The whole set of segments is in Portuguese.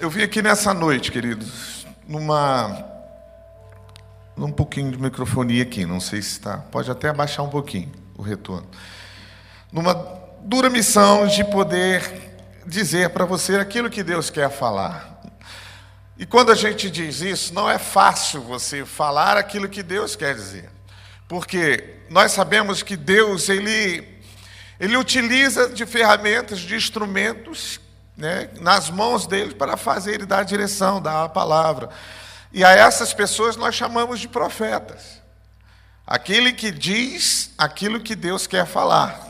Eu vim aqui nessa noite, queridos, num pouquinho de microfonia aqui, não sei se está, pode até abaixar um pouquinho o retorno. Numa dura missão de poder dizer para você aquilo que Deus quer falar. E quando a gente diz isso, não é fácil você falar aquilo que Deus quer dizer. Porque nós sabemos que Deus, Ele utiliza de ferramentas, de instrumentos, né, nas mãos dele para fazer e dar a direção, dar a palavra. E a essas pessoas nós chamamos de profetas. Aquele que diz aquilo que Deus quer falar.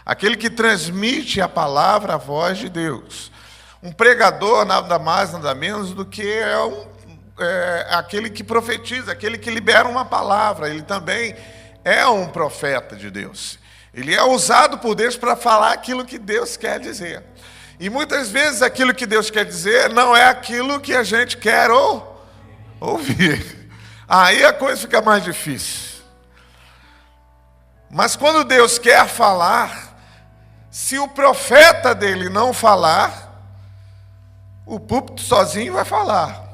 Aquele que transmite a palavra, a voz de Deus. Um pregador, nada mais, nada menos do que aquele que profetiza, aquele que libera uma palavra. Ele também é um profeta de Deus. Ele é usado por Deus para falar aquilo que Deus quer dizer. E muitas vezes aquilo que Deus quer dizer não é aquilo que a gente quer ouvir. Aí a coisa fica mais difícil. Mas quando Deus quer falar, se o profeta dele não falar, o púlpito sozinho vai falar.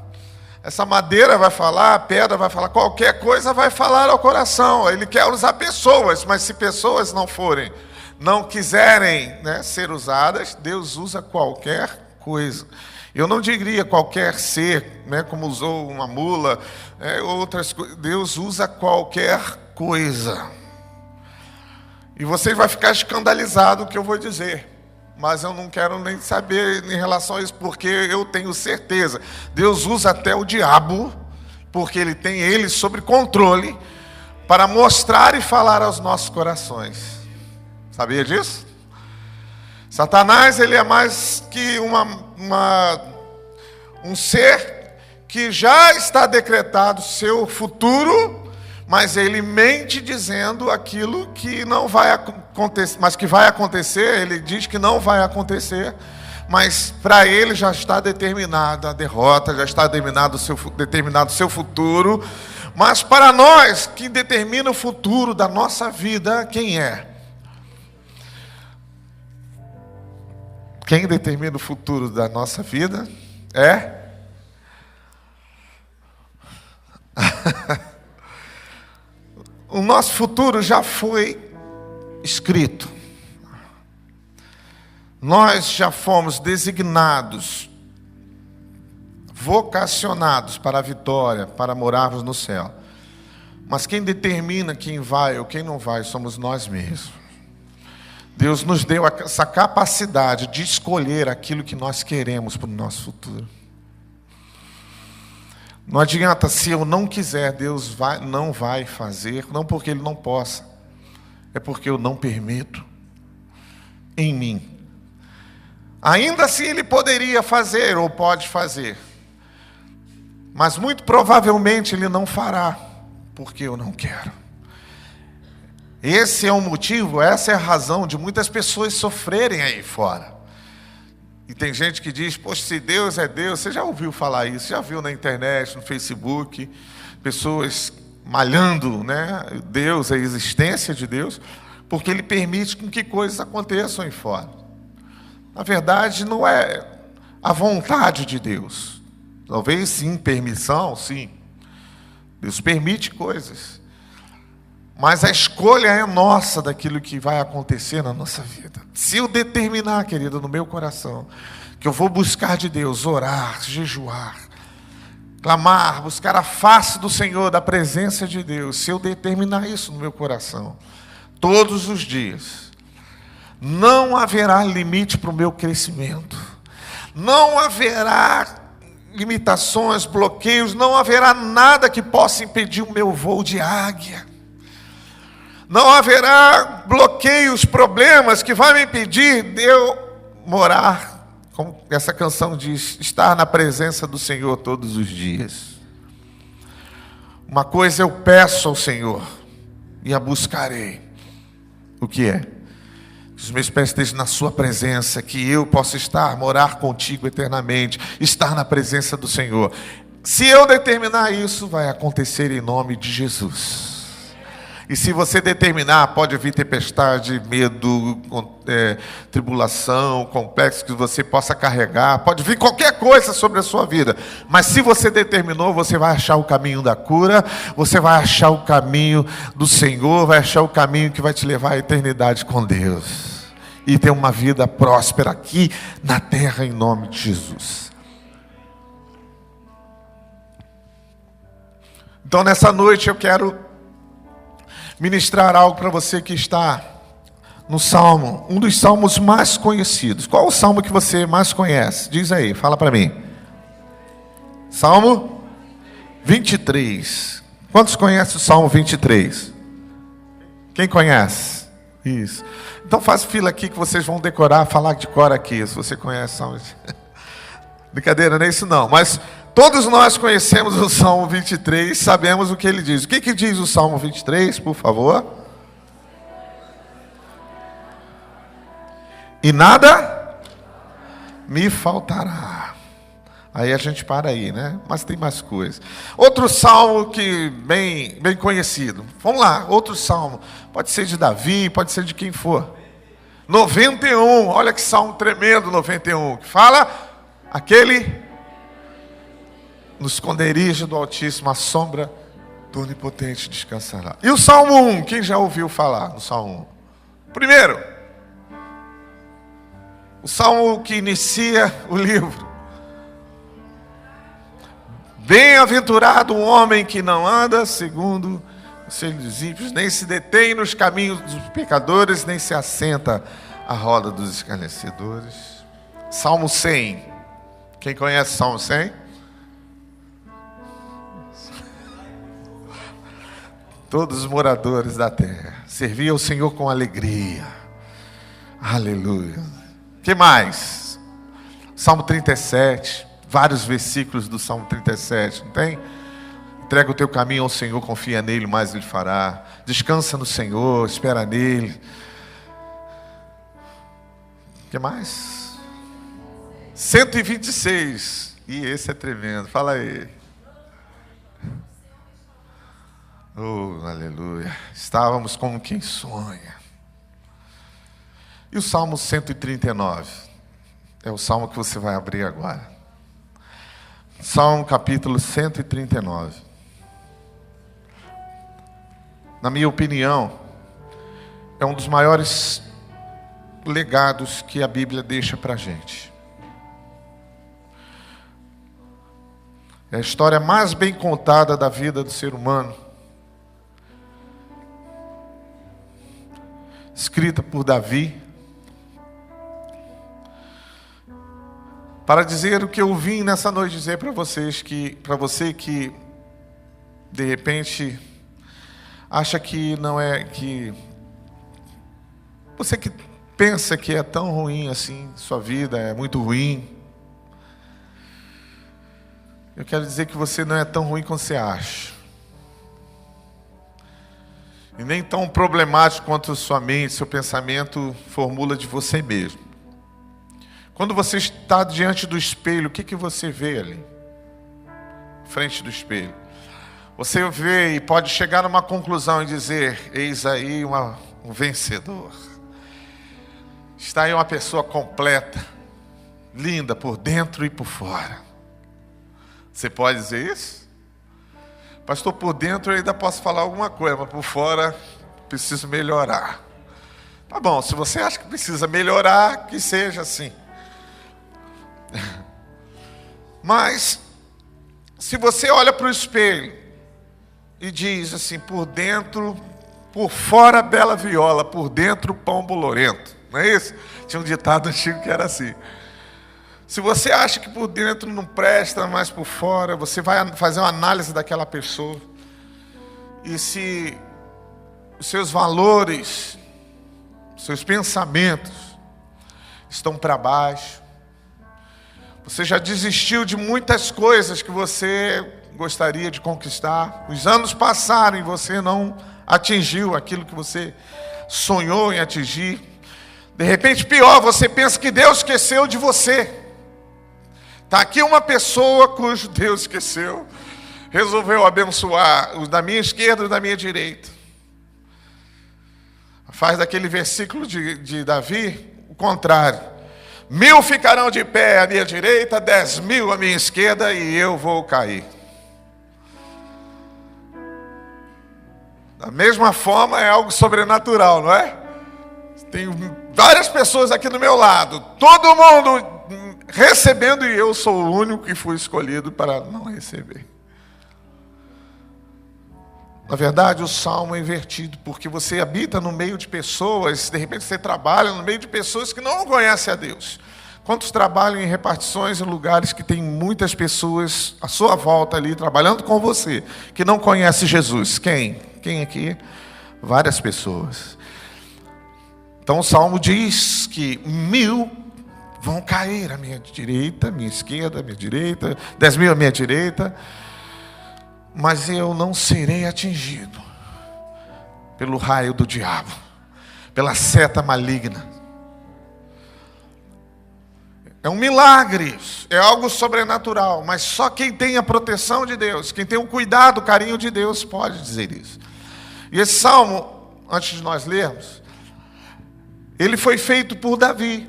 Essa madeira vai falar, a pedra vai falar, qualquer coisa vai falar ao coração. Ele quer usar pessoas, mas se pessoas não quiserem, né, ser usadas, Deus usa qualquer coisa. Eu não diria qualquer ser, né, como usou uma mula, outras coisas. Deus usa qualquer coisa. E você vai ficar escandalizado com o que eu vou dizer. Mas eu não quero nem saber em relação a isso, porque eu tenho certeza. Deus usa até o diabo, porque ele tem ele sob controle, para mostrar e falar aos nossos corações. Sabia disso? Satanás, ele é mais que um ser que já está decretado seu futuro, mas ele mente dizendo aquilo que não vai acontecer, mas que vai acontecer. Ele diz que não vai acontecer, mas para ele já está determinada a derrota, já está determinado o seu futuro. Mas para nós, quem determina o futuro da nossa vida, quem é? Quem determina o futuro da nossa vida é? O nosso futuro já foi escrito. Nós já fomos designados, vocacionados para a vitória, para morarmos no céu. Mas quem determina quem vai ou quem não vai somos nós mesmos. Deus nos deu essa capacidade de escolher aquilo que nós queremos para o nosso futuro. Não adianta, se eu não quiser, Deus não vai fazer, não porque Ele não possa, é porque eu não permito em mim. Ainda assim Ele poderia fazer ou pode fazer, mas muito provavelmente Ele não fará, porque eu não quero. Esse é o motivo, essa é a razão de muitas pessoas sofrerem aí fora. E tem gente que diz, poxa, se Deus é Deus, você já ouviu falar isso, já viu na internet, no Facebook, pessoas malhando, né, Deus, a existência de Deus, porque Ele permite com que coisas aconteçam aí fora. Na verdade, não é a vontade de Deus. Talvez sim, permissão, sim. Deus permite coisas. Mas a escolha é nossa daquilo que vai acontecer na nossa vida. Se eu determinar, querido, no meu coração, que eu vou buscar de Deus, orar, jejuar, clamar, buscar a face do Senhor, da presença de Deus, se eu determinar isso no meu coração, todos os dias, não haverá limite para o meu crescimento. Não haverá limitações, bloqueios, não haverá nada que possa impedir o meu voo de águia. Não haverá bloqueios, problemas que vão me impedir de eu morar, como essa canção diz, estar na presença do Senhor todos os dias. Uma coisa eu peço ao Senhor e a buscarei. O que é? Que os meus pés estejam na sua presença, que eu possa morar contigo eternamente, estar na presença do Senhor. Se eu determinar isso, vai acontecer em nome de Jesus. E se você determinar, pode vir tempestade, medo, tribulação, complexo que você possa carregar, pode vir qualquer coisa sobre a sua vida. Mas se você determinou, você vai achar o caminho da cura, você vai achar o caminho do Senhor, vai achar o caminho que vai te levar à eternidade com Deus. E ter uma vida próspera aqui na terra em nome de Jesus. Então nessa noite eu quero ministrar algo para você que está no Salmo, um dos salmos mais conhecidos. Qual o salmo que você mais conhece? Diz aí, fala para mim. Salmo 23. Quantos conhecem o Salmo 23? Quem conhece? Isso. Então faz fila aqui que vocês vão decorar, falar de cor aqui, se você conhece o Salmo. Brincadeira, não é isso não, mas todos nós conhecemos o Salmo 23, sabemos o que ele diz. O que diz o Salmo 23, por favor? E nada me faltará. Aí a gente para aí, né? Mas tem mais coisas. Outro salmo que bem conhecido. Vamos lá, outro salmo. Pode ser de Davi, pode ser de quem for. 91, olha que salmo tremendo, 91. Que fala, aquele no esconderijo do Altíssimo, a sombra do Onipotente descansará. E o Salmo 1, quem já ouviu falar no Salmo 1? Primeiro, o Salmo que inicia o livro. Bem-aventurado o homem que não anda segundo os conselhos dos ímpios, nem se detém nos caminhos dos pecadores, nem se assenta à roda dos escarnecedores. Salmo 100. Quem conhece Salmo 100? Todos os moradores da terra, servi ao Senhor com alegria. Aleluia. Que mais? Salmo 37, vários versículos do Salmo 37, não tem? Entrega o teu caminho ao Senhor, confia nele, mais ele fará. Descansa no Senhor, espera nele. Que mais? 126. E esse é tremendo, fala aí. Oh, aleluia. Estávamos como quem sonha. E o Salmo 139? É o salmo que você vai abrir agora. Salmo capítulo 139. Na minha opinião, é um dos maiores legados que a Bíblia deixa para a gente. É a história mais bem contada da vida do ser humano. Escrita por Davi, para dizer o que eu vim nessa noite dizer para vocês, para você que de repente acha que não é, que você que pensa que é tão ruim assim, sua vida é muito ruim. Eu quero dizer que você não é tão ruim quanto você acha. E nem tão problemático quanto sua mente, seu pensamento formula de você mesmo. Quando você está diante do espelho, o que você vê ali? Frente do espelho. Você vê e pode chegar a uma conclusão e dizer, eis aí um vencedor. Está aí uma pessoa completa, linda por dentro e por fora. Você pode dizer isso? Pastor, por dentro eu ainda posso falar alguma coisa, mas por fora preciso melhorar. Tá bom, se você acha que precisa melhorar, que seja assim. Mas, se você olha para o espelho e diz assim, por dentro, por fora bela viola, por dentro pão bolorento. Não é isso? Tinha um ditado antigo que era assim. Se você acha que por dentro não presta, mas por fora, você vai fazer uma análise daquela pessoa. E se os seus valores, os seus pensamentos estão para baixo, você já desistiu de muitas coisas que você gostaria de conquistar. Os anos passaram e você não atingiu aquilo que você sonhou em atingir. De repente, pior, você pensa que Deus esqueceu de você. Está aqui uma pessoa cujo Deus esqueceu, resolveu abençoar os da minha esquerda e os da minha direita. Faz daquele versículo de Davi o contrário. 1000 ficarão de pé à minha direita, 10.000 à minha esquerda, e eu vou cair. Da mesma forma, é algo sobrenatural, não é? Tem várias pessoas aqui do meu lado, todo mundo recebendo, e eu sou o único que fui escolhido para não receber. Na verdade, o salmo é invertido, porque você habita no meio de pessoas, de repente você trabalha no meio de pessoas que não conhecem a Deus. Quantos trabalham em repartições em lugares que tem muitas pessoas à sua volta ali, trabalhando com você, que não conhece Jesus? Quem? Quem aqui? Várias pessoas. Então o salmo diz que 1000 vão cair à minha direita, à minha esquerda, à minha direita, 10.000 à minha direita, mas eu não serei atingido pelo raio do diabo, pela seta maligna. É um milagre, é algo sobrenatural, mas só quem tem a proteção de Deus, quem tem o cuidado, o carinho de Deus pode dizer isso. E esse salmo, antes de nós lermos, ele foi feito por Davi.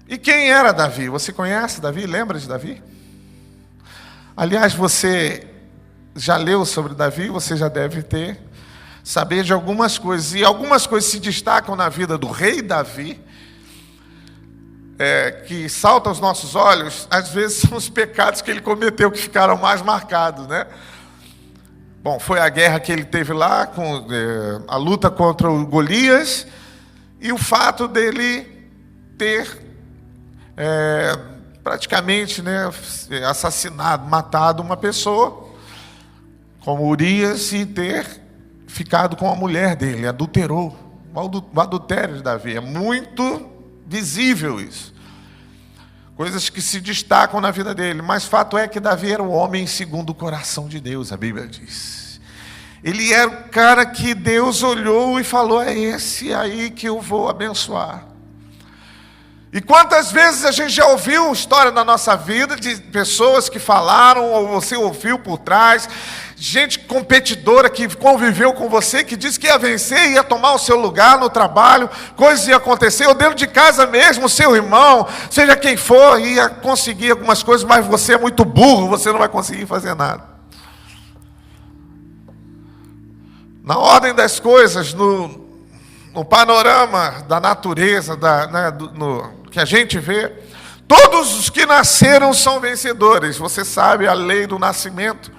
E quem era Davi? Você conhece Davi? Lembra de Davi? Aliás, você já leu sobre Davi, você já deve saber de algumas coisas. E algumas coisas se destacam na vida do rei Davi, que saltam aos nossos olhos. Às vezes são os pecados que ele cometeu que ficaram mais marcados, né? Bom, foi a guerra que ele teve lá, com a luta contra o Golias, e o fato dele ter praticamente, né, assassinado, matado uma pessoa, como Urias, e ter ficado com a mulher dele, adulterou. O adultério de Davi é muito visível isso. Coisas que se destacam na vida dele. Mas fato é que Davi era o homem segundo o coração de Deus, a Bíblia diz. Ele era o cara que Deus olhou e falou: é esse aí que eu vou abençoar. E quantas vezes a gente já ouviu história na nossa vida de pessoas que falaram, ou você ouviu por trás, gente competidora que conviveu com você, que disse que ia vencer, ia tomar o seu lugar no trabalho, coisas iam acontecer, ou dentro de casa mesmo, seu irmão, seja quem for, ia conseguir algumas coisas, mas você é muito burro, você não vai conseguir fazer nada. Na ordem das coisas, no panorama da natureza, que a gente vê, todos os que nasceram são vencedores. Você sabe a lei do nascimento,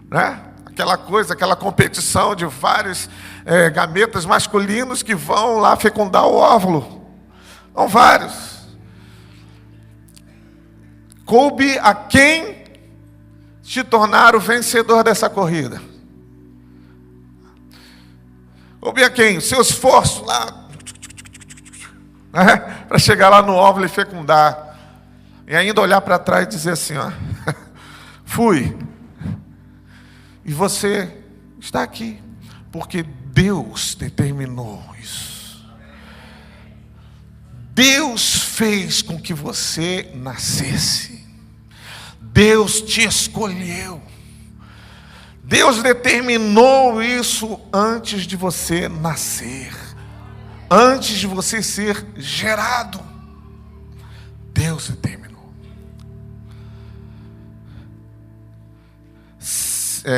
né? Aquela coisa, aquela competição de vários gametas masculinos que vão lá fecundar o óvulo. São vários. Coube a quem se tornar o vencedor dessa corrida? Coube a quem? O seu esforço lá, para chegar lá no óvulo e fecundar, e ainda olhar para trás e dizer assim, ó, fui. E você está aqui porque Deus determinou isso. Deus fez com que você nascesse. Deus te escolheu. Deus determinou isso antes de você nascer. Antes de você ser gerado, Deus determinou.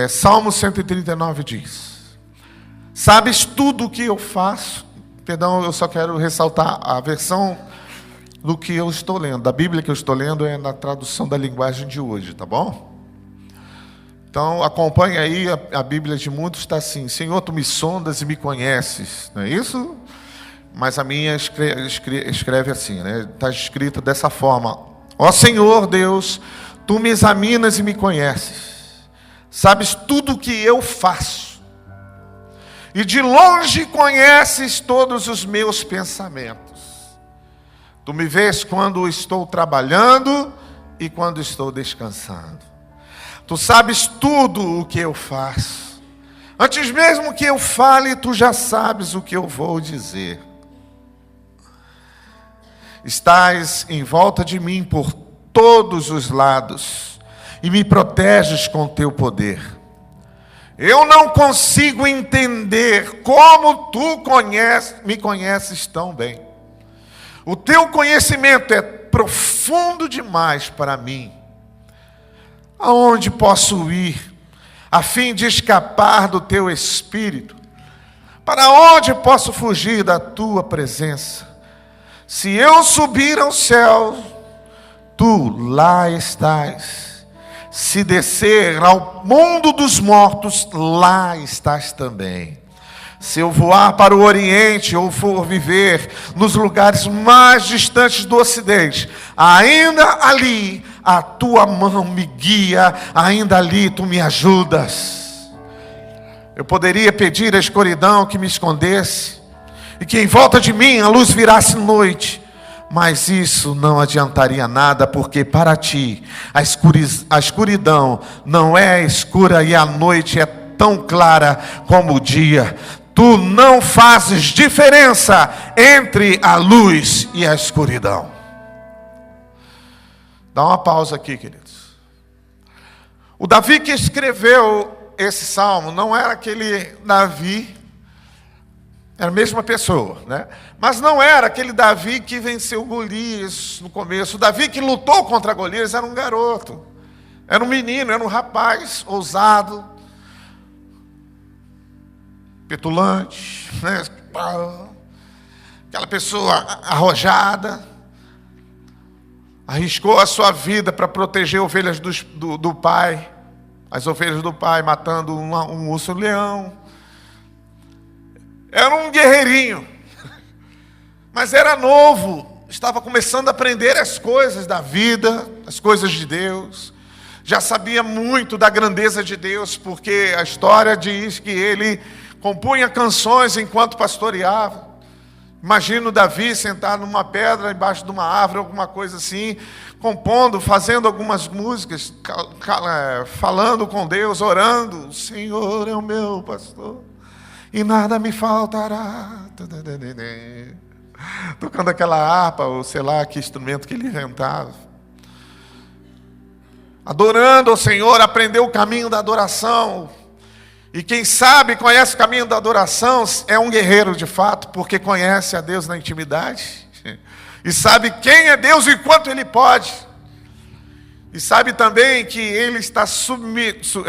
Salmo 139 diz: sabes tudo o que eu faço. Perdão, eu só quero ressaltar a versão do que eu estou lendo. Da Bíblia que eu estou lendo é na tradução da linguagem de hoje, tá bom? Então acompanhe aí, a Bíblia de muitos está assim: Senhor, tu me sondas e me conheces. Não é isso? Mas a minha escreve assim, né? Está escrito dessa forma: ó Senhor Deus, tu me examinas e me conheces, sabes tudo o que eu faço, e de longe conheces todos os meus pensamentos. Tu me vês quando estou trabalhando e quando estou descansando. Tu sabes tudo o que eu faço. Antes mesmo que eu fale, tu já sabes o que eu vou dizer. Estás em volta de mim por todos os lados e me proteges com teu poder. Eu não consigo entender como tu me conheces tão bem. O teu conhecimento é profundo demais para mim. Aonde posso ir a fim de escapar do teu espírito? Para onde posso fugir da tua presença? Se eu subir ao céu, tu lá estás. Se descer ao mundo dos mortos, lá estás também. Se eu voar para o Oriente ou for viver nos lugares mais distantes do Ocidente, ainda ali a tua mão me guia, ainda ali tu me ajudas. Eu poderia pedir à escuridão que me escondesse, e que em volta de mim a luz virasse noite, mas isso não adiantaria nada, porque para ti a escuridão não é escura e a noite é tão clara como o dia. Tu não fazes diferença entre a luz e a escuridão. Dá uma pausa aqui, queridos. O Davi que escreveu esse salmo não era aquele Davi, era a mesma pessoa, né? Mas não era aquele Davi que venceu Golias no começo. O Davi que lutou contra Golias era um garoto, era um menino, era um rapaz ousado, petulante, né? Aquela pessoa arrojada, arriscou a sua vida para proteger ovelhas do pai, as ovelhas do pai, matando um urso-leão. Era um guerreirinho, mas era novo, estava começando a aprender as coisas da vida, as coisas de Deus. Já sabia muito da grandeza de Deus, porque a história diz que ele compunha canções enquanto pastoreava. Imagino Davi sentado numa pedra, embaixo de uma árvore, alguma coisa assim, compondo, fazendo algumas músicas, falando com Deus, orando. O Senhor é o meu pastor e nada me faltará. Tocando aquela harpa, ou sei lá que instrumento que ele inventava. Adorando ao Senhor, aprendeu o caminho da adoração. E quem sabe, conhece o caminho da adoração, é um guerreiro de fato, porque conhece a Deus na intimidade. E sabe quem é Deus e quanto Ele pode. E sabe também que Ele está submisso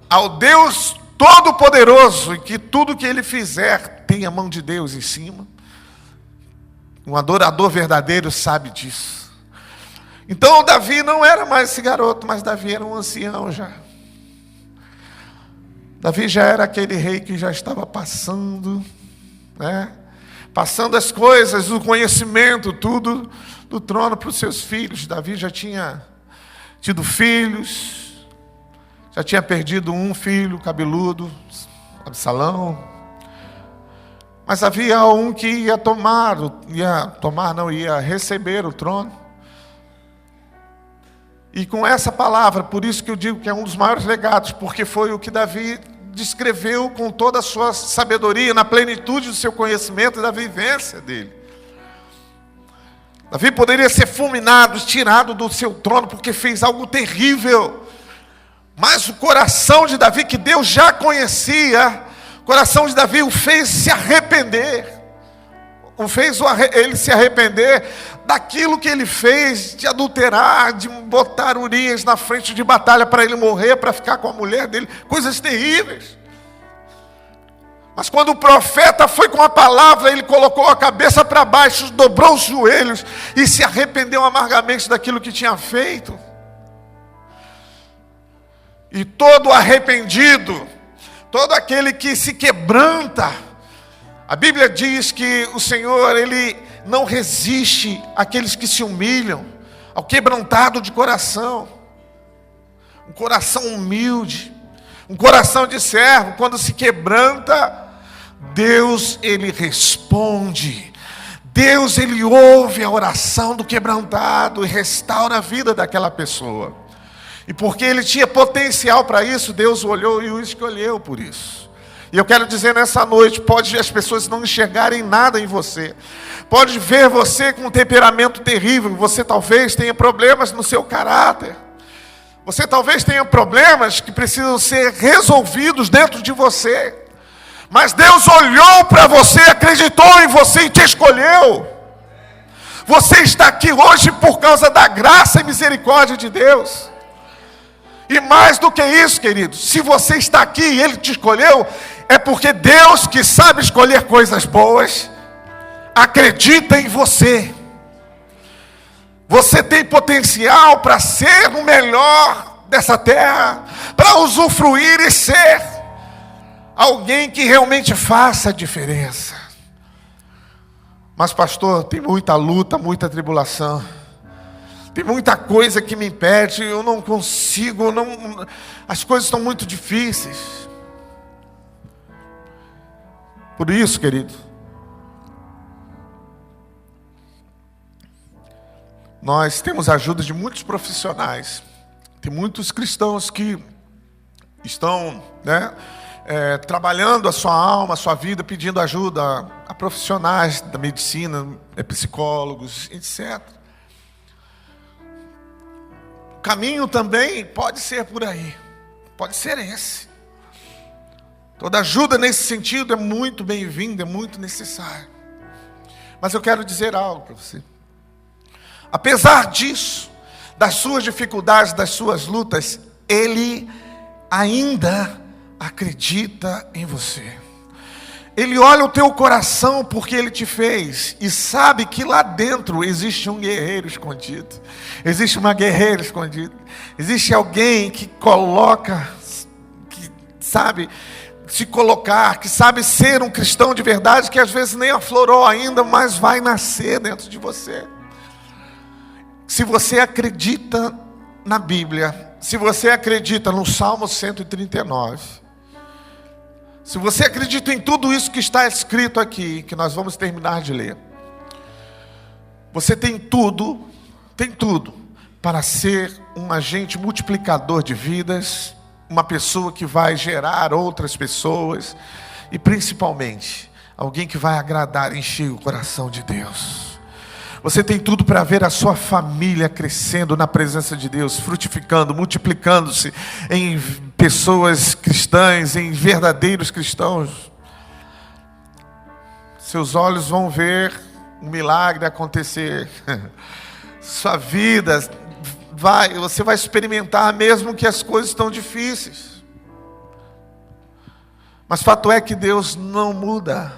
ao Deus Todo-Poderoso, e que tudo que Ele fizer tem a mão de Deus em cima. Um adorador verdadeiro sabe disso. Então Davi não era mais esse garoto, mas Davi era um ancião já. Davi já era aquele rei que já estava passando, né? Passando as coisas, o conhecimento, tudo do trono para os seus filhos. Davi já tinha tido filhos, já tinha perdido um filho cabeludo, Absalão. Mas havia um que ia receber o trono. E com essa palavra, por isso que eu digo que é um dos maiores legados, porque foi o que Davi descreveu com toda a sua sabedoria, na plenitude do seu conhecimento e da vivência dele. Davi poderia ser fulminado, tirado do seu trono, porque fez algo terrível. Mas o coração de Davi, que Deus já conhecia, o coração de Davi o fez se arrepender. Ele se arrepender daquilo que ele fez, de adulterar, de botar Urias na frente de batalha para ele morrer, para ficar com a mulher dele, coisas terríveis. Mas quando o profeta foi com a palavra, ele colocou a cabeça para baixo, dobrou os joelhos e se arrependeu amargamente daquilo que tinha feito. E todo arrependido, todo aquele que se quebranta, a Bíblia diz que o Senhor, Ele não resiste àqueles que se humilham, ao quebrantado de coração. Um coração humilde, um coração de servo, quando se quebranta, Deus, Ele responde. Deus, Ele ouve a oração do quebrantado e restaura a vida daquela pessoa. E porque Ele tinha potencial para isso, Deus olhou e o escolheu por isso. E eu quero dizer nessa noite, pode as pessoas não enxergarem nada em você. Pode ver você com um temperamento terrível. Você talvez tenha problemas no seu caráter. Você talvez tenha problemas que precisam ser resolvidos dentro de você. Mas Deus olhou para você, acreditou em você e te escolheu. Você está aqui hoje por causa da graça e misericórdia de Deus. E mais do que isso, querido, se você está aqui e Ele te escolheu, é porque Deus, que sabe escolher coisas boas, acredita em você. Você tem potencial para ser o melhor dessa terra, para usufruir e ser alguém que realmente faça a diferença. Mas pastor, tem muita luta, muita tribulação. Tem muita coisa que me impede, eu não consigo, as coisas estão muito difíceis. Por isso, querido, nós temos a ajuda de muitos profissionais. Tem muitos cristãos que estão, trabalhando a sua alma, a sua vida, pedindo ajuda a profissionais da medicina, psicólogos, etc. O caminho também pode ser por aí, pode ser esse. Toda ajuda nesse sentido é muito bem-vinda, é muito necessária. Mas eu quero dizer algo para você. Apesar disso, das suas dificuldades, das suas lutas, Ele ainda acredita em você. Ele olha o teu coração porque Ele te fez e sabe que lá dentro existe um guerreiro escondido. Existe uma guerreira escondida. Existe alguém que coloca, que sabe se colocar, que sabe ser um cristão de verdade, que às vezes nem aflorou ainda, mas vai nascer dentro de você. Se você acredita na Bíblia, se você acredita no Salmo 139, se você acredita em tudo isso que está escrito aqui, que nós vamos terminar de ler, você tem tudo para ser um agente multiplicador de vidas, uma pessoa que vai gerar outras pessoas e principalmente alguém que vai agradar e encher o coração de Deus. Você tem tudo para ver a sua família crescendo na presença de Deus, frutificando, multiplicando-se em pessoas cristãs, em verdadeiros cristãos. Seus olhos vão ver um milagre acontecer. Sua vida você vai experimentar mesmo que as coisas estão difíceis. Mas fato é que Deus não muda.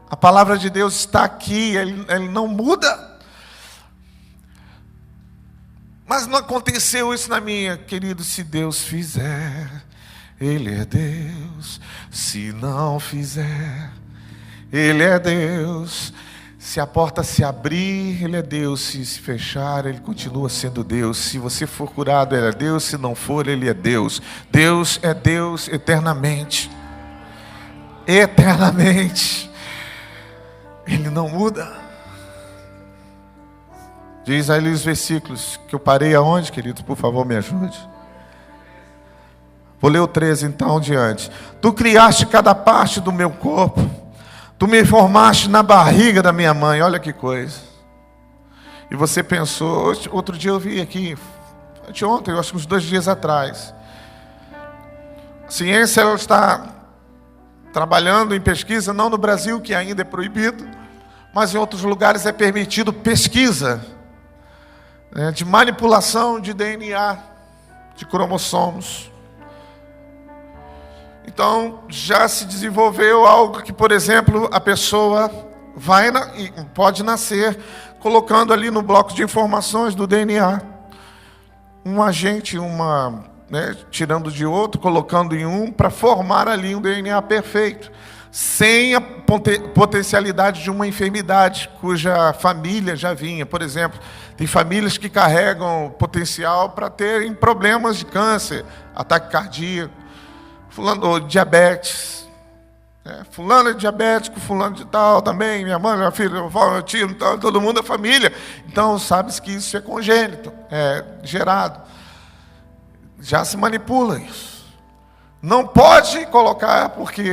A palavra de Deus está aqui, Ele não muda. Mas não aconteceu isso na minha, querido. Se Deus fizer, Ele é Deus. Se não fizer, Ele é Deus. Se a porta se abrir, Ele é Deus. Se fechar, Ele continua sendo Deus. Se você for curado, Ele é Deus. Se não for, Ele é Deus. Deus é Deus eternamente. Eternamente. Ele não muda. Diz aí os versículos que eu parei aonde, querido? Por favor, me ajude. Vou ler o 13 então diante. Tu criaste cada parte do meu corpo. Tu me formaste na barriga da minha mãe. Olha que coisa. E você pensou, outro dia eu vi aqui, anteontem, eu acho que uns 2 dias atrás. A ciência ela está trabalhando em pesquisa, não no Brasil, que ainda é proibido, mas em outros lugares é permitido pesquisa de manipulação de DNA, de cromossomos. Então, já se desenvolveu algo que, por exemplo, a pessoa pode nascer colocando ali no bloco de informações do DNA um agente, tirando de outro, colocando em um, para formar ali um DNA perfeito, sem a potencialidade de uma enfermidade cuja família já vinha. Por exemplo, tem famílias que carregam potencial para terem problemas de câncer, ataque cardíaco, fulano diabetes, fulano é diabético, fulano de tal também, minha mãe, minha filha, meu avô, meu tio, todo mundo é família. Então, sabe que isso é congênito, é gerado. Já se manipula isso. Não pode colocar, porque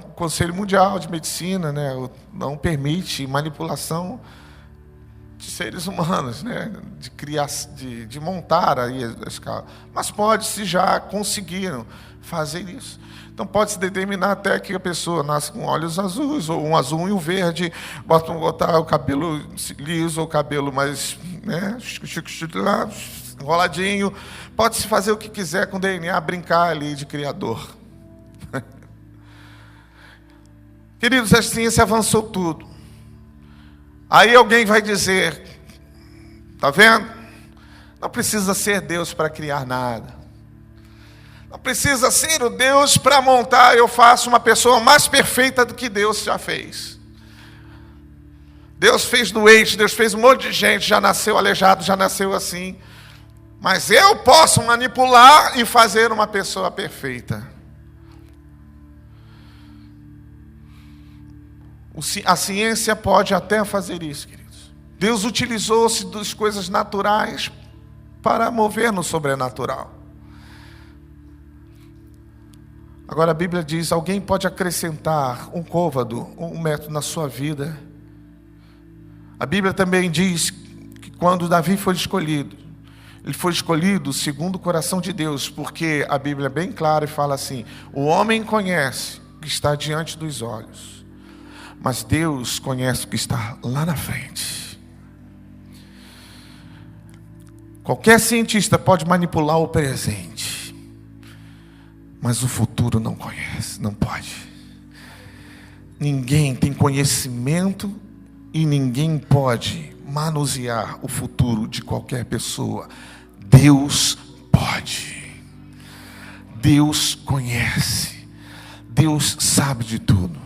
o Conselho Mundial de Medicina não permite manipulação de seres humanos, né? De criar, de montar aí a escala. Mas pode-se já conseguiram fazer isso. Então pode-se determinar até que a pessoa nasce com olhos azuis, ou um azul e um verde, botar o cabelo liso, ou o cabelo mais, né, lá, enroladinho. Pode-se fazer o que quiser com o DNA, brincar ali de criador. Queridos, a ciência avançou tudo. Aí alguém vai dizer, está vendo? Não precisa ser Deus para criar nada. Não precisa ser o Deus para montar, eu faço uma pessoa mais perfeita do que Deus já fez. Deus fez doente, Deus fez um monte de gente, já nasceu aleijado, já nasceu assim. Mas eu posso manipular e fazer uma pessoa perfeita. A ciência pode até fazer isso, queridos. Deus utilizou-se das coisas naturais para mover no sobrenatural. Agora a Bíblia diz, alguém pode acrescentar um côvado, um metro na sua vida. A Bíblia também diz que quando Davi foi escolhido, ele foi escolhido segundo o coração de Deus, porque a Bíblia é bem clara e fala assim, o homem conhece o que está diante dos olhos, mas Deus conhece o que está lá na frente. Qualquer cientista pode manipular o presente, mas o futuro não conhece, não pode. Ninguém tem conhecimento e ninguém pode manusear o futuro de qualquer pessoa. Deus pode. Deus conhece. Deus sabe de tudo.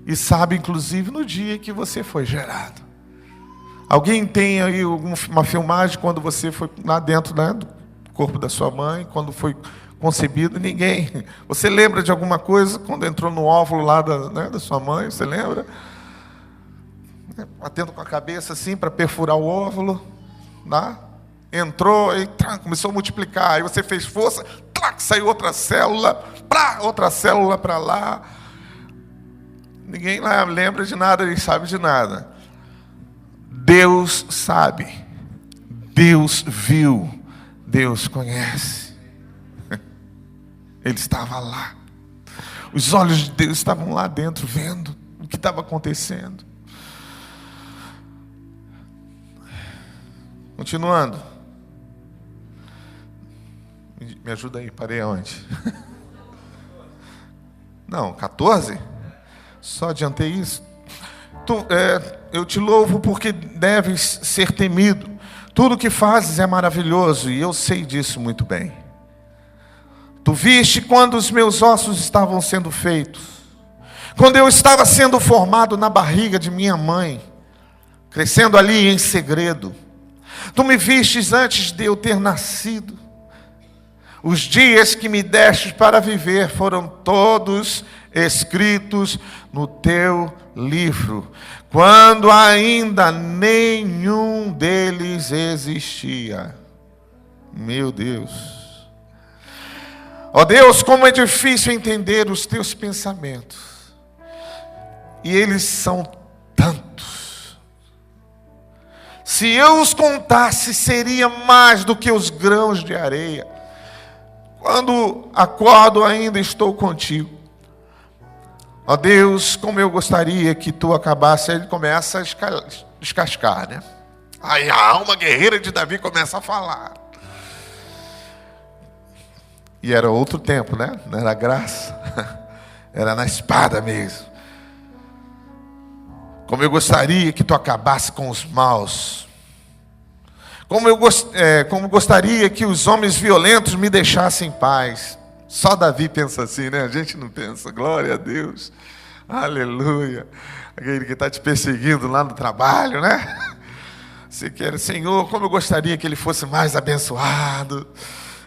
E sabe inclusive no dia que você foi gerado. Alguém tem aí uma filmagem quando você foi lá dentro, né, do corpo da sua mãe, quando foi concebido? Ninguém. Você lembra de alguma coisa quando entrou no óvulo lá da sua mãe? Você lembra? Batendo com a cabeça assim para perfurar o óvulo, né? Entrou e começou a multiplicar. Aí você fez força, saiu outra célula para lá. Ninguém lá lembra de nada, nem sabe de nada. Deus sabe. Deus viu. Deus conhece. Ele estava lá. Os olhos de Deus estavam lá dentro, vendo o que estava acontecendo. Continuando. Me ajuda aí, parei aonde? Não, 14? Só adiantei isso. Eu te louvo porque deves ser temido. Tudo que fazes é maravilhoso e eu sei disso muito bem. Tu viste quando os meus ossos estavam sendo feitos, quando eu estava sendo formado na barriga de minha mãe, crescendo ali em segredo. Tu me vistes antes de eu ter nascido. Os dias que me destes para viver foram todos escritos no teu livro, quando ainda nenhum deles existia. Meu Deus. Ó Deus, como é difícil entender os teus pensamentos. E eles são tantos. Se eu os contasse, seria mais do que os grãos de areia. Quando acordo, ainda estou contigo. Ó Deus, como eu gostaria que tu acabasse. Aí ele começa a descascar, né? Aí a alma guerreira de Davi começa a falar. E era outro tempo, né? Não era graça. Era na espada mesmo. Como eu gostaria que tu acabasse com os maus. Como gostaria que os homens violentos me deixassem em paz. Só Davi pensa assim, né? A gente não pensa. Glória a Deus. Aleluia. Aquele que está te perseguindo lá no trabalho, né? Você quer, Senhor, como eu gostaria que ele fosse mais abençoado.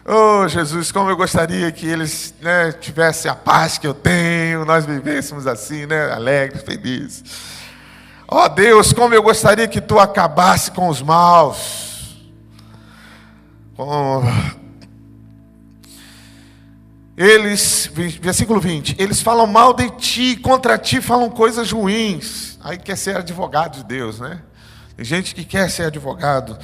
Oh, Jesus, como eu gostaria que eles, né, tivessem a paz que eu tenho, nós vivêssemos assim, né, alegres, felizes. Oh, Deus, como eu gostaria que tu acabasse com os maus. Versículo 20, eles falam mal de ti, contra ti falam coisas ruins. Aí quer ser advogado de Deus, né? Tem gente que quer ser advogado,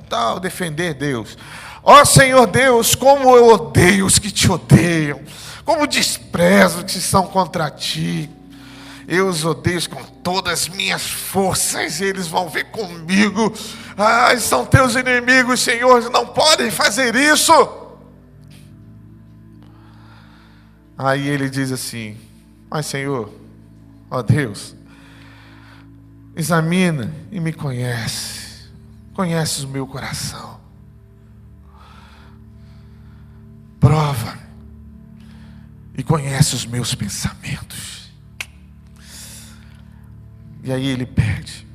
tal, defender Deus. Ó Senhor Deus, como eu odeio os que te odeiam, como desprezo os que são contra ti. Eu os odeio com todas as minhas forças, e eles vão ver comigo. São teus inimigos, Senhor, não podem fazer isso. Aí ele diz assim: mas Senhor, ó Deus, examina e me conhece, conheces o meu coração, prova e conhece os meus pensamentos. E aí ele pede: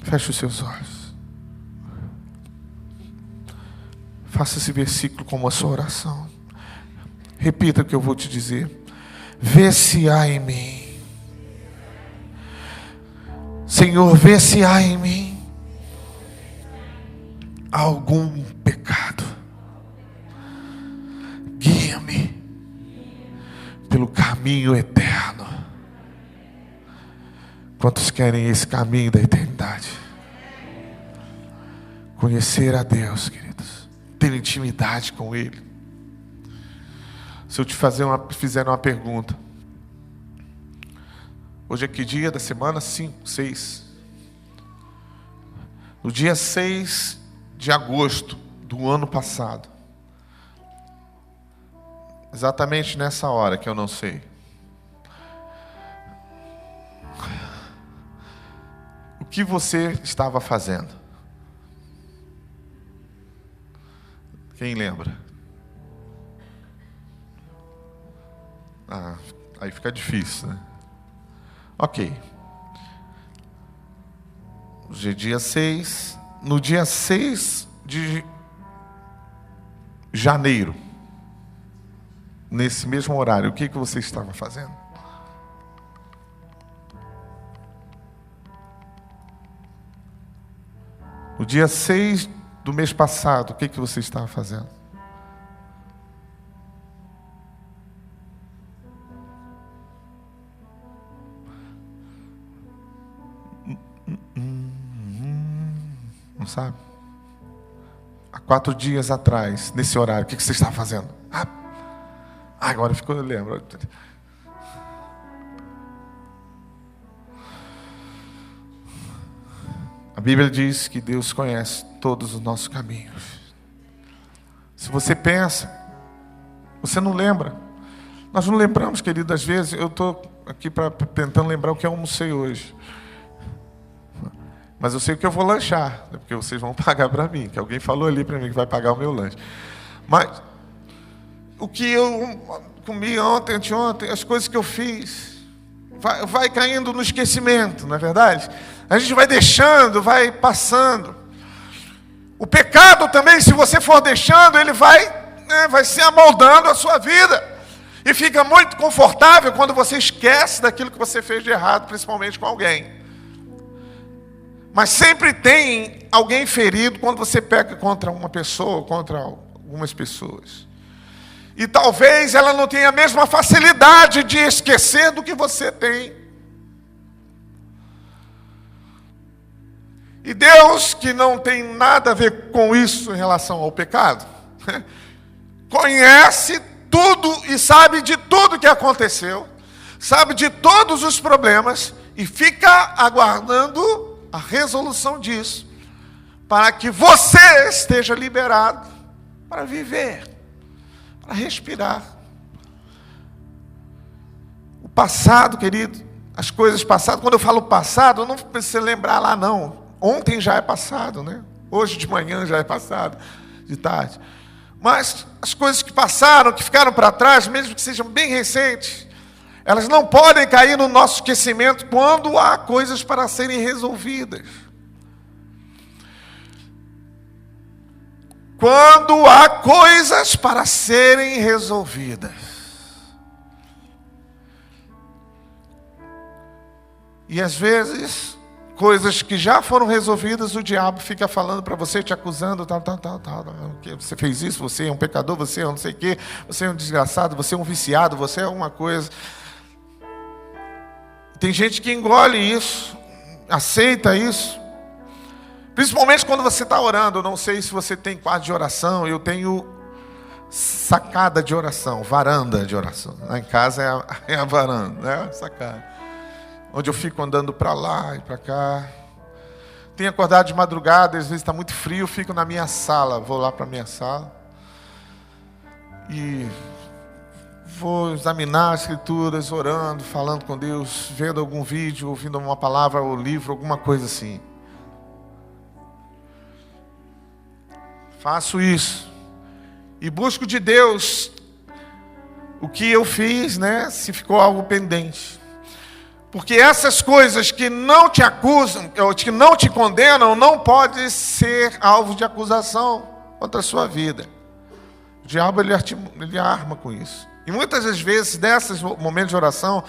feche os seus olhos, faça esse versículo como a sua oração, repita o que eu vou te dizer. Vê se há em mim, Senhor, vê se há em mim algum pecado, guia-me pelo caminho eterno. Quantos querem esse caminho da eternidade? Conhecer a Deus, queridos, ter intimidade com Ele. Se eu te fizer uma pergunta, hoje é que dia da semana? 5, 6. No dia 6 de agosto do ano passado, exatamente nessa hora que eu não sei, o que você estava fazendo? Quem lembra? Aí fica difícil, né? Ok. Hoje é dia 6. No dia 6 de janeiro, nesse mesmo horário, o que você estava fazendo? No dia 6 do mês passado, o que você estava fazendo? Não sabe? Há 4 dias atrás, nesse horário, o que você estava fazendo? Agora eu lembro. A Bíblia diz que Deus conhece todos os nossos caminhos. Se você pensa, você não lembra. Nós não lembramos, querido, às vezes. Eu estou aqui tentando lembrar o que eu almocei hoje. Mas eu sei o que eu vou lanchar, porque vocês vão pagar para mim, que alguém falou ali para mim que vai pagar o meu lanche. Mas o que eu comi ontem, anteontem, as coisas que eu fiz, vai caindo no esquecimento, não é verdade? A gente vai deixando, vai passando. O pecado também, se você for deixando, ele vai se amoldando a sua vida. E fica muito confortável quando você esquece daquilo que você fez de errado, principalmente com alguém. Mas sempre tem alguém ferido quando você peca contra uma pessoa, contra algumas pessoas. E talvez ela não tenha a mesma facilidade de esquecer do que você tem. E Deus, que não tem nada a ver com isso em relação ao pecado, conhece tudo e sabe de tudo que aconteceu, sabe de todos os problemas e fica aguardando a resolução disso, para que você esteja liberado para viver, para respirar. O passado, querido, as coisas passadas, quando eu falo passado, eu não preciso lembrar lá não. Ontem já é passado, né? Hoje de manhã já é passado, de tarde. Mas as coisas que passaram, que ficaram para trás, mesmo que sejam bem recentes, elas não podem cair no nosso esquecimento quando há coisas para serem resolvidas. Quando há coisas para serem resolvidas. E às vezes, coisas que já foram resolvidas, o diabo fica falando para você, te acusando, tal. Você fez isso, você é um pecador, você é um não sei o quê, você é um desgraçado, você é um viciado, você é uma coisa. Tem gente que engole isso, aceita isso. Principalmente quando você está orando. Eu não sei se você tem quarto de oração. Eu tenho sacada de oração, varanda de oração. Lá em casa é a varanda, né? Sacada. Onde eu fico andando para lá e para cá. Tenho acordado de madrugada, às vezes está muito frio, eu fico na minha sala. Vou lá para a minha sala e vou examinar as escrituras, orando, falando com Deus, vendo algum vídeo, ouvindo uma palavra ou livro, alguma coisa assim. Faço isso. E busco de Deus o que eu fiz, né? Se ficou algo pendente. Porque essas coisas que não te acusam, ou que não te condenam, não pode ser alvo de acusação contra a sua vida. O diabo, ele arma com isso. E muitas das vezes, nesses momentos de oração,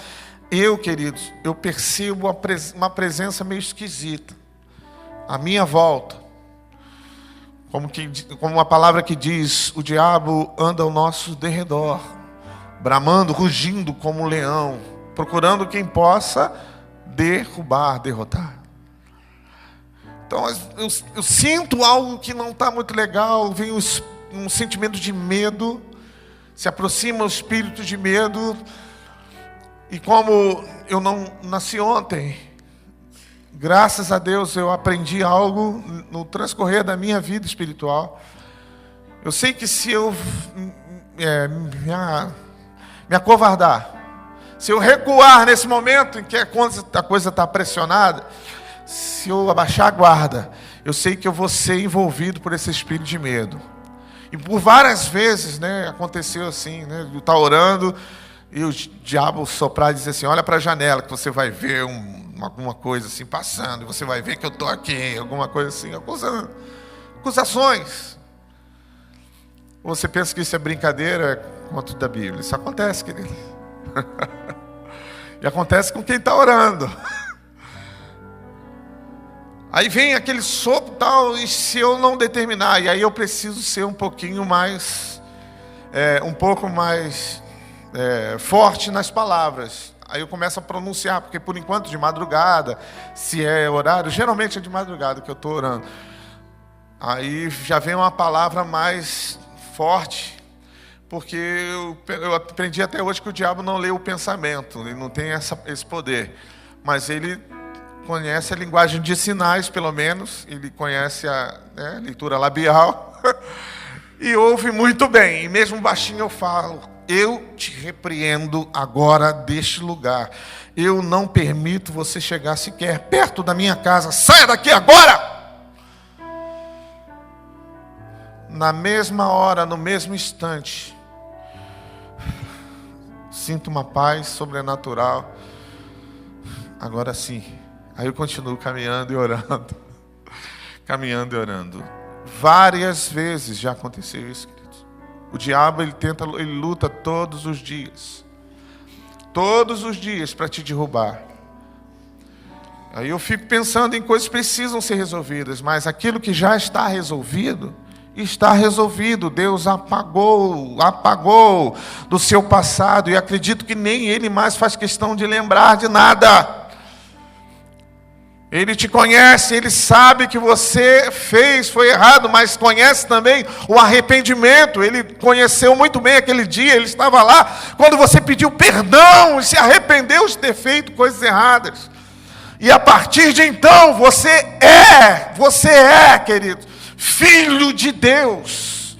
queridos, eu percebo uma presença meio esquisita à minha volta. Como uma palavra que diz, o diabo anda ao nosso derredor, bramando, rugindo como um leão, procurando quem possa derrotar. Então eu sinto algo que não está muito legal, vem um sentimento de medo, se aproxima o espírito de medo, e como eu não nasci ontem, graças a Deus eu aprendi algo no transcorrer da minha vida espiritual. Eu sei que se eu me acovardar, se eu recuar nesse momento em que a coisa está pressionada, se eu abaixar a guarda, eu sei que eu vou ser envolvido por esse espírito de medo. E por várias vezes, né, aconteceu assim, né, eu estar orando e o diabo soprar e dizer assim, olha para a janela que você vai ver alguma coisa assim passando, e você vai ver que eu estou aqui, alguma coisa assim, acusações. Ou você pensa que isso é brincadeira contra da Bíblia? Isso acontece, querido. E acontece com quem está orando. Aí vem aquele sopro tal, e se eu não determinar, e aí eu preciso ser um pouquinho mais, forte nas palavras. Aí eu começo a pronunciar, porque por enquanto de madrugada, se é horário, geralmente é de madrugada que eu estou orando. Aí já vem uma palavra mais forte, porque eu aprendi até hoje que o diabo não lê o pensamento, ele não tem esse poder, mas ele conhece a linguagem de sinais, pelo menos, ele conhece a leitura labial, e ouve muito bem, e mesmo baixinho eu falo, eu te repreendo agora deste lugar, eu não permito você chegar sequer perto da minha casa, saia daqui agora! Na mesma hora, no mesmo instante, sinto uma paz sobrenatural. Agora sim. Aí eu continuo caminhando e orando. Caminhando e orando. Várias vezes já aconteceu isso, queridos. O diabo, ele luta todos os dias. Todos os dias para te derrubar. Aí eu fico pensando em coisas que precisam ser resolvidas, mas aquilo que já está resolvido, está resolvido. Deus apagou do seu passado, e acredito que nem Ele mais faz questão de lembrar de nada. Ele te conhece, Ele sabe que você foi errado, mas conhece também o arrependimento. Ele conheceu muito bem aquele dia, Ele estava lá quando você pediu perdão e se arrependeu de ter feito coisas erradas. E a partir de então, você é, querido, filho de Deus.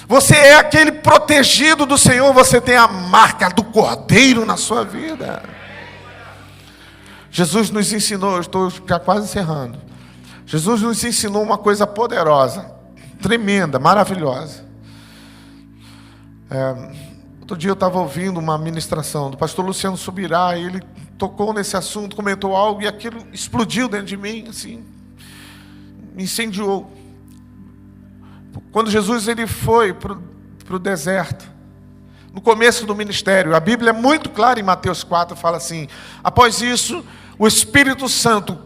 Você é aquele protegido do Senhor, você tem a marca do Cordeiro na sua vida. Jesus nos ensinou, eu estou já quase encerrando. Jesus nos ensinou uma coisa poderosa, tremenda, maravilhosa. Outro dia eu estava ouvindo uma ministração do pastor Luciano Subirá, e ele tocou nesse assunto, comentou algo, e aquilo explodiu dentro de mim, assim, me incendiou. Quando Jesus ele foi para o deserto, no começo do ministério, a Bíblia é muito clara em Mateus 4, fala assim, após isso, o Espírito Santo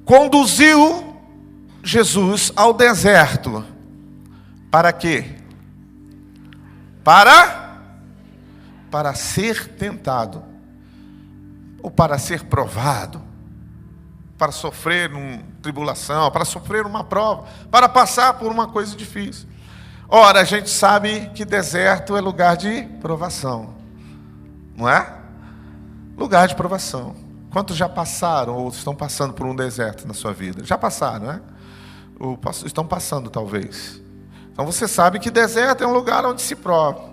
conduziu Jesus ao deserto. Para quê? Para ser tentado ou para ser provado, para sofrer uma tribulação, para sofrer uma prova, para passar por uma coisa difícil. Ora, a gente sabe que deserto é lugar de provação, não é? Lugar de provação. Quantos já passaram ou estão passando por um deserto na sua vida? Já passaram, não é? Ou estão passando, talvez. Então você sabe que deserto é um lugar onde se prova.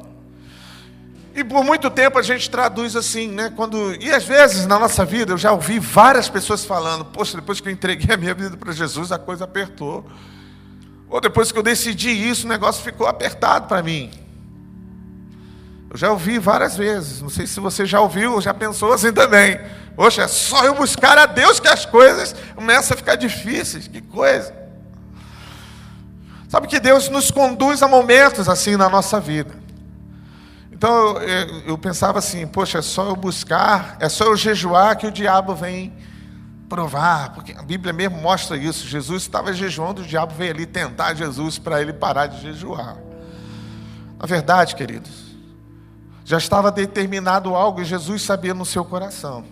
E por muito tempo a gente traduz assim, né? E às vezes na nossa vida eu já ouvi várias pessoas falando: poxa, depois que eu entreguei a minha vida para Jesus, a coisa apertou. Ou depois que eu decidi isso, o negócio ficou apertado para mim. Eu já ouvi várias vezes. Não sei se você já ouviu ou já pensou assim também. Poxa, é só eu buscar a Deus que as coisas começam a ficar difíceis. Que coisa. Sabe que Deus nos conduz a momentos assim na nossa vida. Então eu pensava assim: poxa, é só eu buscar, é só eu jejuar que o diabo vem provar. Porque a Bíblia mesmo mostra isso. Jesus estava jejuando, o diabo veio ali tentar Jesus para ele parar de jejuar. Na verdade, queridos, já estava determinado algo e Jesus sabia no seu coração.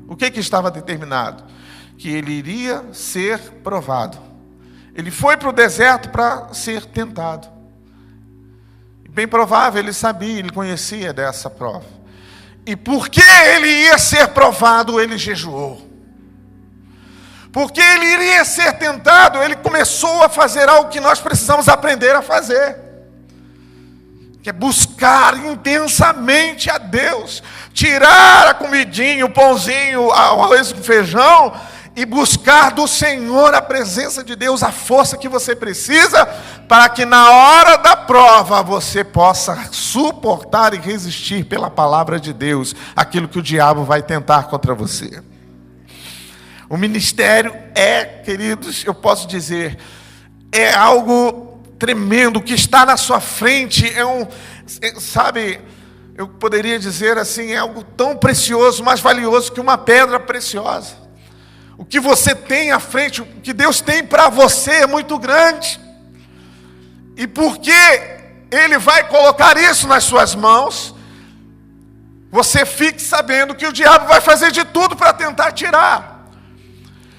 O que estava determinado? Que ele iria ser provado. Ele foi para o deserto para ser tentado. Bem provável, ele sabia, ele conhecia dessa prova. E porque ele ia ser provado, ele jejuou. Porque ele iria ser tentado, ele começou a fazer algo que nós precisamos aprender a fazer. Que é buscar intensamente a Deus. Tirar a comidinha, o pãozinho, o arroz com feijão e buscar do Senhor a presença de Deus, a força que você precisa, para que na hora da prova você possa suportar e resistir pela palavra de Deus, aquilo que o diabo vai tentar contra você. O ministério queridos, eu posso dizer, é algo tremendo. O que está na sua frente sabe, eu poderia dizer assim, é algo tão precioso, mais valioso que uma pedra preciosa. O que você tem à frente, o que Deus tem para você é muito grande. E porque Ele vai colocar isso nas suas mãos, você fique sabendo que o diabo vai fazer de tudo para tentar tirar.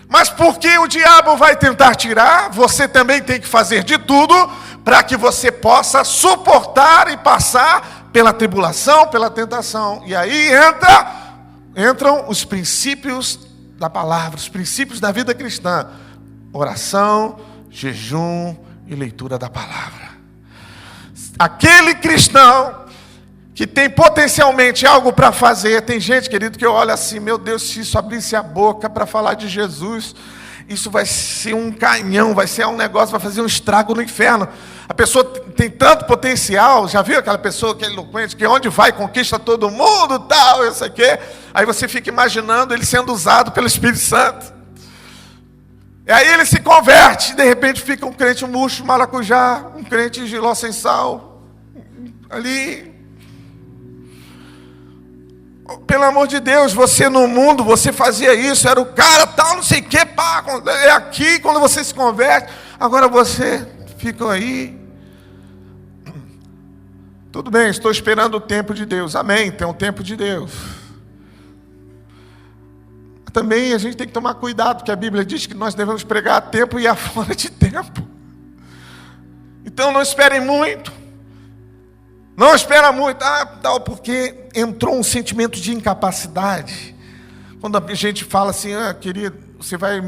Mas porque o diabo vai tentar tirar, você também tem que fazer de tudo para que você possa suportar e passar pela tribulação, pela tentação. E aí entram os princípios da palavra, os princípios da vida cristã: oração, jejum e leitura da palavra. Aquele cristão que tem potencialmente algo para fazer, tem gente, querido, que eu olho assim: meu Deus, se isso abrisse a boca para falar de Jesus, isso vai ser um canhão, vai ser um negócio, vai fazer um estrago no inferno. A pessoa tem tanto potencial. Já viu aquela pessoa que é eloquente, que onde vai conquista todo mundo, tal, isso aqui. Aí você fica imaginando ele sendo usado pelo Espírito Santo. E aí ele se converte, e de repente fica um crente murcho, maracujá, um crente giló sem sal, ali. Pelo amor de Deus, você no mundo, você fazia isso, era o cara tal, não sei o que, pá, é aqui, quando você se converte, agora você fica aí. Tudo bem, estou esperando o tempo de Deus, amém, tem um tempo de Deus. Também a gente tem que tomar cuidado, porque a Bíblia diz que nós devemos pregar a tempo e a fora de tempo. Então não esperem muito. Não espera muito, tal, porque entrou um sentimento de incapacidade. Quando a gente fala assim: querido, você vai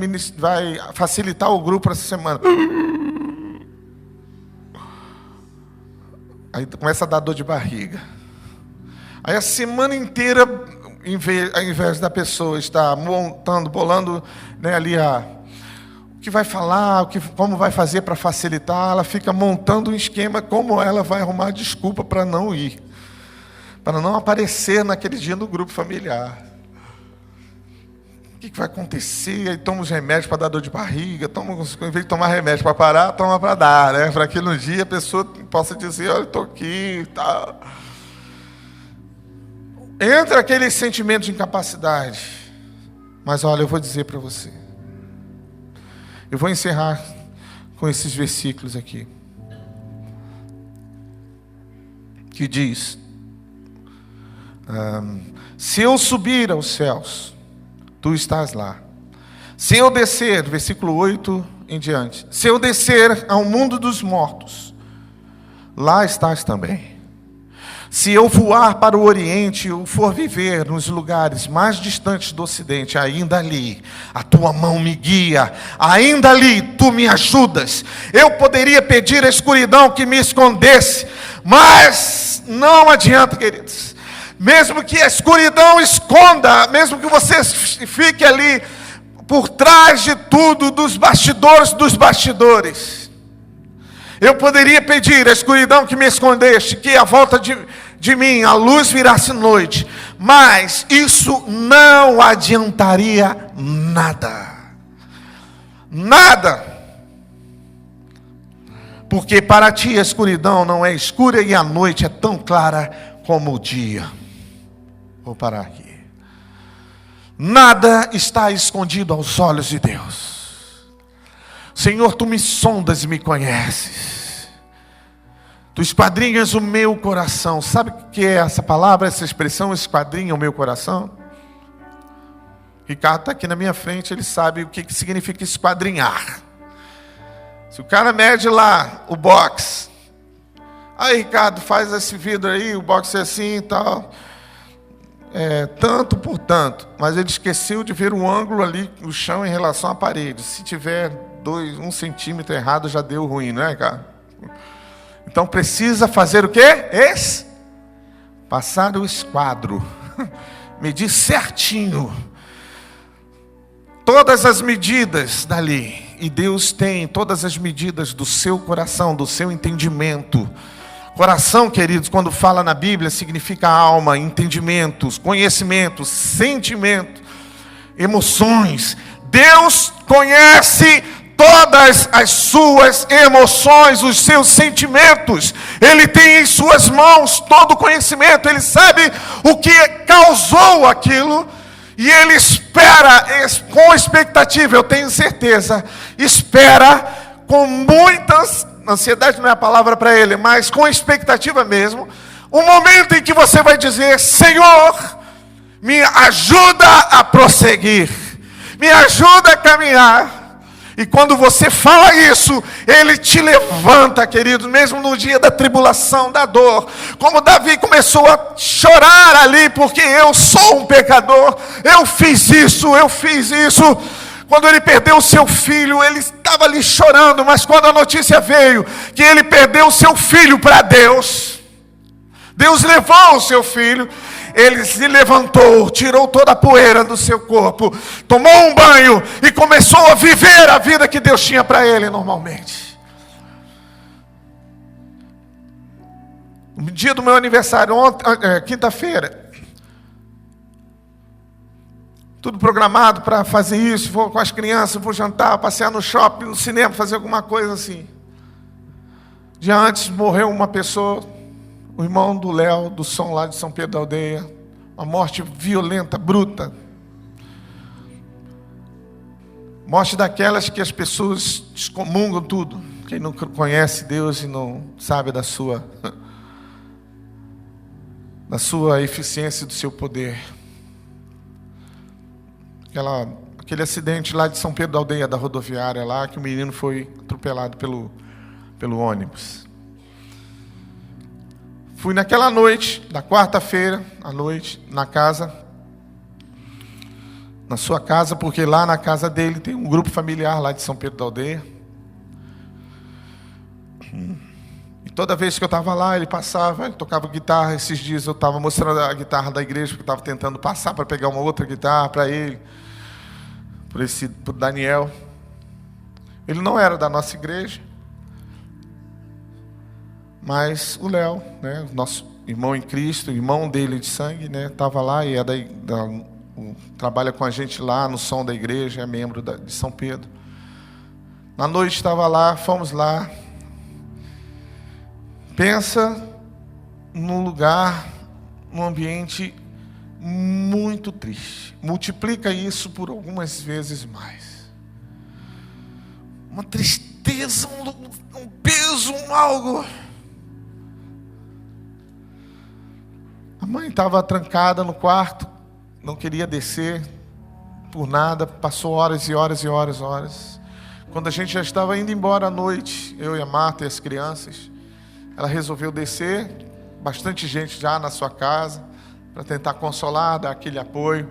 facilitar o grupo essa semana. Aí começa a dar dor de barriga. Aí a semana inteira, ao invés da pessoa estar montando, bolando, né, ali o que vai falar, como vai fazer para facilitar, ela fica montando um esquema como ela vai arrumar desculpa para não ir, para não aparecer naquele dia no grupo familiar. O que vai acontecer? Aí toma os remédios para dar dor de barriga, em vez de tomar remédio para parar, toma para dar, né? Para que no dia a pessoa possa dizer: olha, eu estou aqui e tal. Entra aquele sentimento de incapacidade. Mas olha, eu vou dizer para você. Eu vou encerrar com esses versículos aqui. Que diz: Se eu subir aos céus, tu estás lá. Se eu descer, versículo 8 em diante, se eu descer ao mundo dos mortos, lá estás também. Se eu voar para o Oriente ou for viver nos lugares mais distantes do Ocidente, ainda ali a tua mão me guia, ainda ali tu me ajudas. Eu poderia pedir à escuridão que me escondesse, mas não adianta, queridos. Mesmo que a escuridão esconda, mesmo que você fique ali por trás de tudo, dos bastidores, eu poderia pedir à escuridão que me escondeste, que à volta de mim a luz virasse noite, mas isso não adiantaria nada. Nada. Porque para ti a escuridão não é escura e a noite é tão clara como o dia. Vou parar aqui. Nada está escondido aos olhos de Deus. Senhor, tu me sondas e me conheces. Tu esquadrinhas o meu coração. Sabe o que é essa palavra, essa expressão, esquadrinha o meu coração? Ricardo está aqui na minha frente, ele sabe o que significa esquadrinhar. Se o cara mede lá o box, aí Ricardo, faz esse vidro aí, o box é assim e tal, tanto por tanto, mas ele esqueceu de ver o ângulo ali no chão em relação à parede. Se tiver 1 centímetro errado, já deu ruim, não é, cara? Então precisa fazer o quê? Passar o esquadro, medir certinho, todas as medidas dali. E Deus tem todas as medidas do seu coração, do seu entendimento. Coração, queridos, quando fala na Bíblia, significa alma, entendimentos, conhecimentos, sentimento, emoções. Deus conhece todas as suas emoções, os seus sentimentos. Ele tem em suas mãos todo o conhecimento. Ele sabe o que causou aquilo. E Ele espera com expectativa, eu tenho certeza, espera com muitas, ansiedade não é a palavra para Ele, mas com expectativa mesmo, o momento em que você vai dizer: Senhor, me ajuda a prosseguir, me ajuda a caminhar. E quando você fala isso, Ele te levanta, querido, mesmo no dia da tribulação, da dor. Como Davi começou a chorar ali, porque eu sou um pecador, eu fiz isso. Quando ele perdeu o seu filho, ele estava ali chorando, mas quando a notícia veio que ele perdeu o seu filho para Deus, Deus levou o seu filho, ele se levantou, tirou toda a poeira do seu corpo, tomou um banho e começou a viver a vida que Deus tinha para ele normalmente. No dia do meu aniversário, quinta-feira, tudo programado para fazer isso, vou com as crianças, vou jantar, passear no shopping, no cinema, fazer alguma coisa assim. Dia antes morreu uma pessoa, o irmão do Léo, do som lá de São Pedro da Aldeia. Uma morte violenta, bruta. Morte daquelas que as pessoas excomungam tudo. Quem não conhece Deus e não sabe da sua eficiência e do seu poder. Aquele acidente lá de São Pedro da Aldeia, da rodoviária lá, que o menino foi atropelado pelo ônibus. Fui naquela noite, da quarta-feira à noite, na sua casa, porque lá na casa dele tem um grupo familiar lá de São Pedro da Aldeia. E toda vez que eu estava lá, ele passava, ele tocava guitarra. Esses dias eu estava mostrando a guitarra da igreja, porque eu estava tentando passar para pegar uma outra guitarra para ele, para o Daniel. Ele não era da nossa igreja, mas o Léo, né, nosso irmão em Cristo, irmão dele de sangue, né, estava lá e trabalha com a gente lá no som da igreja, é membro de São Pedro. Na noite estava lá, fomos lá. Pensa num lugar, num ambiente muito triste. Multiplica isso por algumas vezes mais. Uma tristeza, um peso, algo. A mãe estava trancada no quarto, não queria descer por nada, passou horas e horas e horas e horas. Quando a gente já estava indo embora à noite, eu e a Marta e as crianças, ela resolveu descer, bastante gente já na sua casa, para tentar consolar, dar aquele apoio.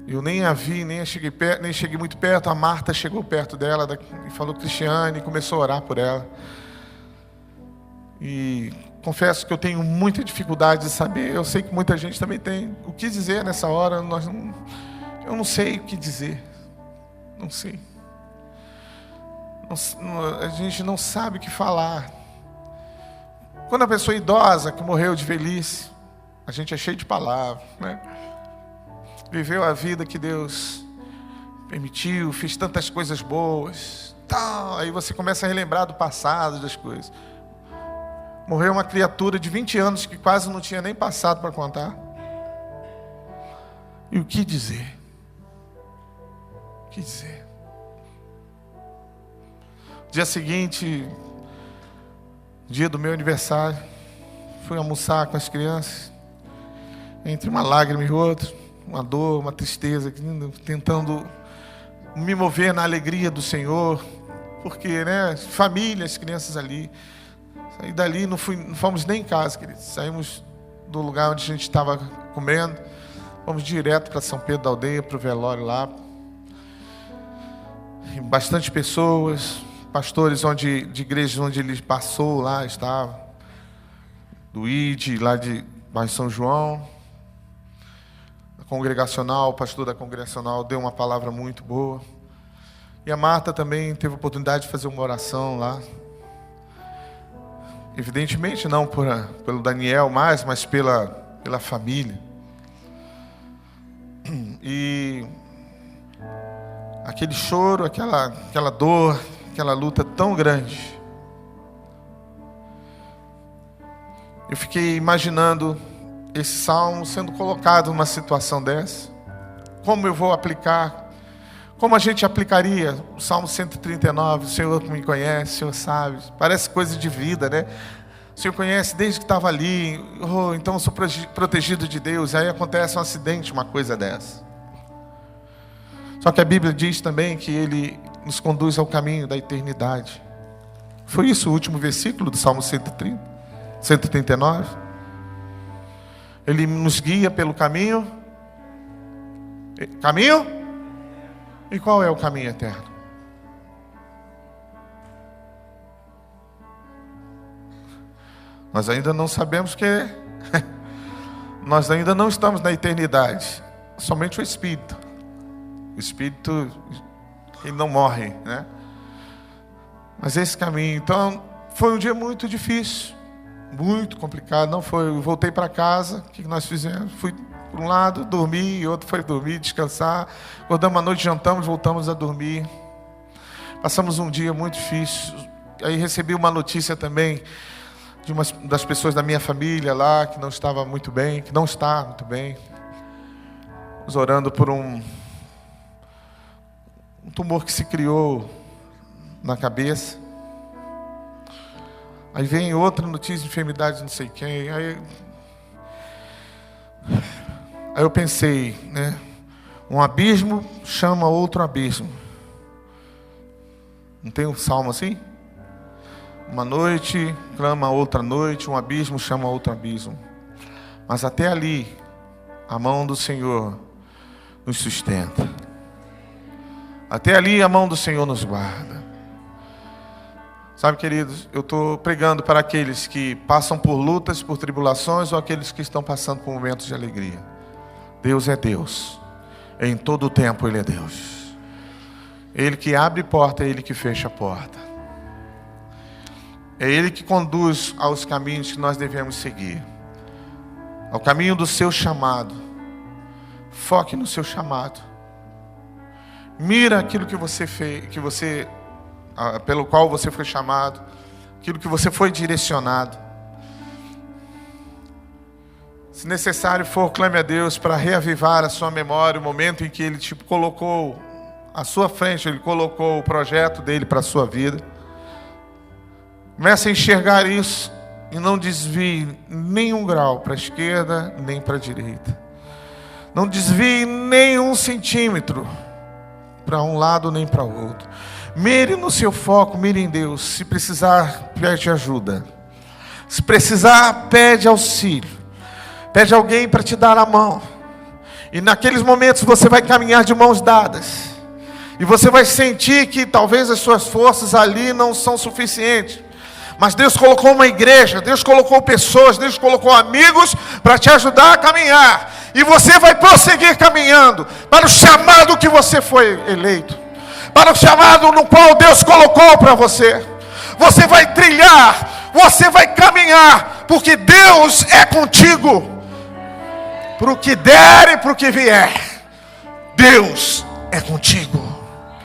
Eu nem a vi, nem cheguei muito perto. A Marta chegou perto dela e falou Cristiane, e começou a orar por ela. E confesso que eu tenho muita dificuldade de saber. Eu sei que muita gente também tem o que dizer nessa hora. Eu não sei o que dizer. Não sei. A gente não sabe o que falar. Quando a pessoa idosa que morreu de velhice, a gente é cheio de palavras, né? Viveu a vida que Deus permitiu, fez tantas coisas boas, tal. Aí você começa a relembrar do passado, das coisas. Morreu uma criatura de 20 anos que quase não tinha nem passado para contar. E o que dizer? O que dizer? Dia seguinte, dia do meu aniversário, fui almoçar com as crianças. Entre uma lágrima e outra, uma dor, uma tristeza, tentando me mover na alegria do Senhor, porque, né, família, as crianças ali. Saí dali, não fomos nem em casa, queridos. Saímos do lugar onde a gente estava comendo, fomos direto para São Pedro da Aldeia, para o velório lá. E bastante pessoas, pastores de igrejas onde ele passou lá, estava. Do ID, lá de bairro São João. Congregacional, o pastor da congregacional deu uma palavra muito boa. E a Marta também teve a oportunidade de fazer uma oração lá. Evidentemente não pelo Daniel mais, mas pela família. E aquele choro, aquela dor, aquela luta tão grande. Eu fiquei imaginando esse salmo sendo colocado numa situação dessa. Como eu vou aplicar? Como a gente aplicaria o Salmo 139? O Senhor que me conhece, o Senhor sabe. Parece coisa de vida, né? O Senhor conhece desde que estava ali. Então eu sou protegido de Deus. Aí acontece um acidente, uma coisa dessa. Só que a Bíblia diz também que Ele nos conduz ao caminho da eternidade. Foi isso o último versículo do Salmo 139? Ele nos guia pelo caminho. Caminho? E qual é o caminho eterno? Nós ainda não sabemos que nós ainda não estamos na eternidade. Somente o Espírito. O Espírito, ele não morre, né? Mas esse caminho, então, foi um dia muito difícil. Muito complicado, não foi. Eu voltei para casa, o que nós fizemos? Fui para um lado, dormi, e outro foi dormir, descansar. Acordamos à noite, jantamos, voltamos a dormir. Passamos um dia muito difícil. Aí recebi uma notícia também de uma das pessoas da minha família lá, que não estava muito bem, que não está muito bem. Estamos orando por um tumor que se criou na cabeça. Aí vem outra notícia de enfermidade de não sei quem. Aí eu pensei, né? Um abismo chama outro abismo. Não tem um salmo assim? Uma noite clama outra noite, um abismo chama outro abismo. Mas até ali, a mão do Senhor nos sustenta. Até ali a mão do Senhor nos guarda. Sabe, queridos, eu estou pregando para aqueles que passam por lutas, por tribulações, ou aqueles que estão passando por momentos de alegria. Deus é Deus. Em todo o tempo Ele é Deus. Ele que abre porta, é Ele que fecha a porta. É Ele que conduz aos caminhos que nós devemos seguir. Ao caminho do seu chamado. Foque no seu chamado. Mira aquilo que você fez, pelo qual você foi chamado, aquilo que você foi direcionado. Se necessário for, clame a Deus para reavivar a sua memória, o momento em que Ele te colocou à sua frente, Ele colocou o projeto dele para a sua vida. Comece a enxergar isso E não desvie nem um grau para a esquerda, nem para a direita. Não desvie nem 1 centímetro para um lado nem para o outro. Mire no seu foco, mire em Deus. Se precisar, pede ajuda. Se precisar, pede auxílio. Pede alguém para te dar a mão. E naqueles momentos você vai caminhar de mãos dadas. E você vai sentir que talvez as suas forças ali não são suficientes. Mas Deus colocou uma igreja, Deus colocou pessoas, Deus colocou amigos para te ajudar a caminhar. E você vai prosseguir caminhando para o chamado que você foi eleito. Para o chamado no qual Deus colocou para você. Você vai trilhar, você vai caminhar, porque Deus é contigo. Para o que der e para o que vier, Deus é contigo.